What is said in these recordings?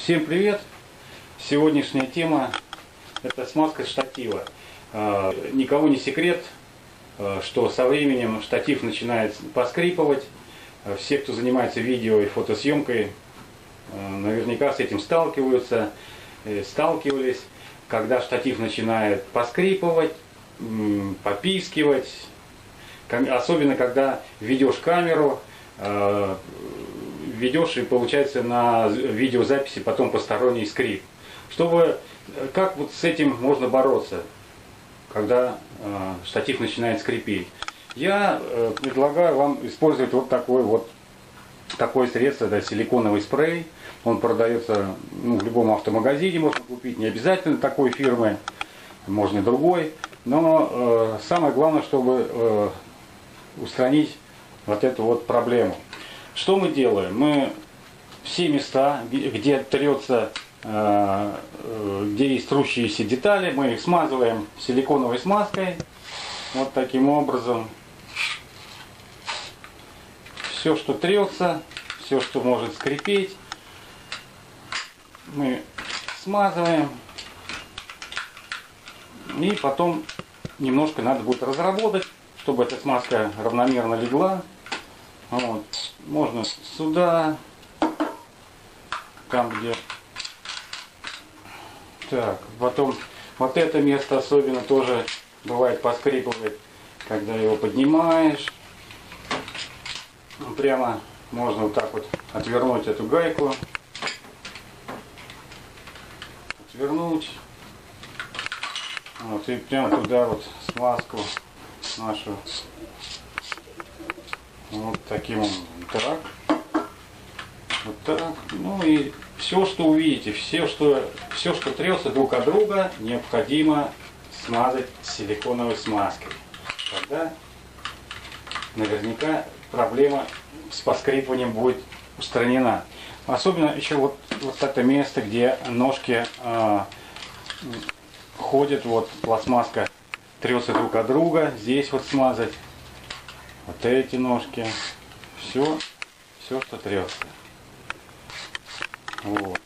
Всем привет! Сегодняшняя тема — это смазка штатива. Никого не секрет, что со временем штатив начинает поскрипывать. Все, кто занимается видео и фотосъемкой, наверняка с этим сталкивались. Когда штатив начинает поскрипывать, попискивать, особенно когда ведешь камеру, ведешь и получается на видеозаписи потом посторонний скрип. Как вот с этим можно бороться, когда штатив начинает скрипеть? Я предлагаю вам использовать вот такое средство, это силиконовый спрей. Он продается в любом автомагазине, можно купить, не обязательно такой фирмы, можно и другой. Но самое главное, чтобы устранить вот эту вот проблему. Что мы делаем? Мы все места, где трется, где есть трущиеся детали, мы их смазываем силиконовой смазкой. Вот таким образом. Все, что трется, все, что может скрипеть, мы смазываем. И потом немножко надо будет разработать, чтобы эта смазка равномерно легла. Вот. Можно сюда, там где. Так, потом вот это место особенно тоже бывает поскрипывает, когда его поднимаешь. Прямо можно вот так вот отвернуть эту гайку. Отвернуть. Вот, и прямо туда вот смазку нашу. Вот таким образом. Так. Вот так. Ну и все, что увидите, все, что трется друг от друга, необходимо смазать силиконовой смазкой. Тогда наверняка проблема с поскрипыванием будет устранена. Особенно еще вот это место, где ножки ходят, вот пластмасска трется друг от друга. Здесь вот смазать. Вот эти ножки. Все, что трется. Вот.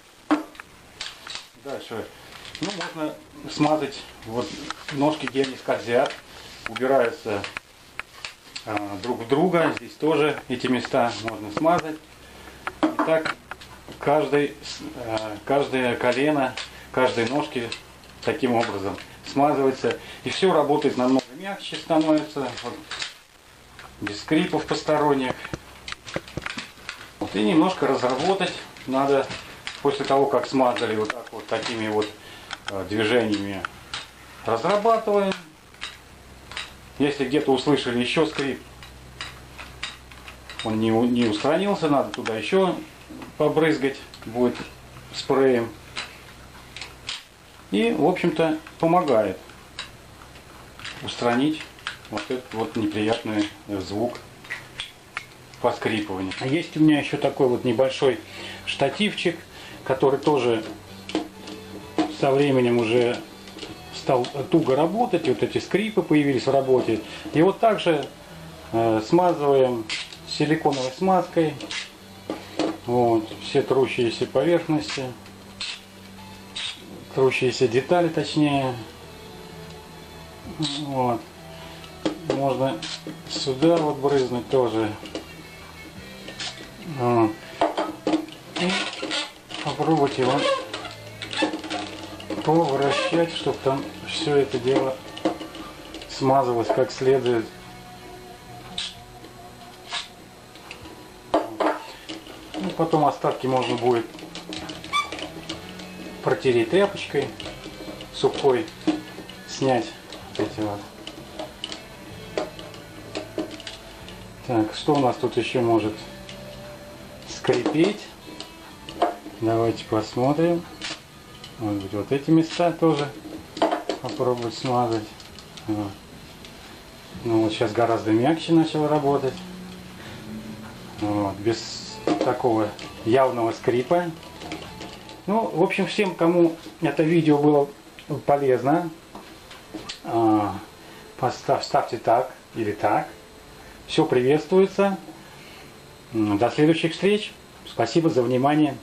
Дальше. Можно смазать вот ножки, где они скользят, убираются друг в друга. Здесь тоже эти места можно смазать. И так каждое колено, каждой ножки таким образом смазывается. И все работает намного мягче становится. Вот, без скрипов посторонних. Вот, и немножко разработать надо после того, как смазали вот так вот такими вот движениями. Разрабатываем. Если где-то услышали еще скрип, он не устранился, надо туда еще побрызгать будет спреем. И, в общем-то, помогает устранить вот этот вот неприятный звук поскрипывания. А есть у меня еще такой вот небольшой штативчик, который тоже со временем уже стал туго работать, и вот эти скрипы появились в работе. И вот также смазываем силиконовой смазкой вот, все трущиеся поверхности, трущиеся детали точнее. Вот. Можно сюда вот брызнуть тоже. Вот. И попробовать его повращать, чтобы там все это дело смазалось как следует. Ну, потом остатки можно будет протереть тряпочкой сухой, снять вот эти вот. Так, что у нас тут еще может скрипеть? Давайте посмотрим. Может быть, вот эти места тоже попробовать смазать. Вот. Ну вот сейчас гораздо мягче начал работать. Вот, без такого явного скрипа. Ну, в общем, всем, кому это видео было полезно, ставьте так или так. Все приветствуется. До следующих встреч. Спасибо за внимание.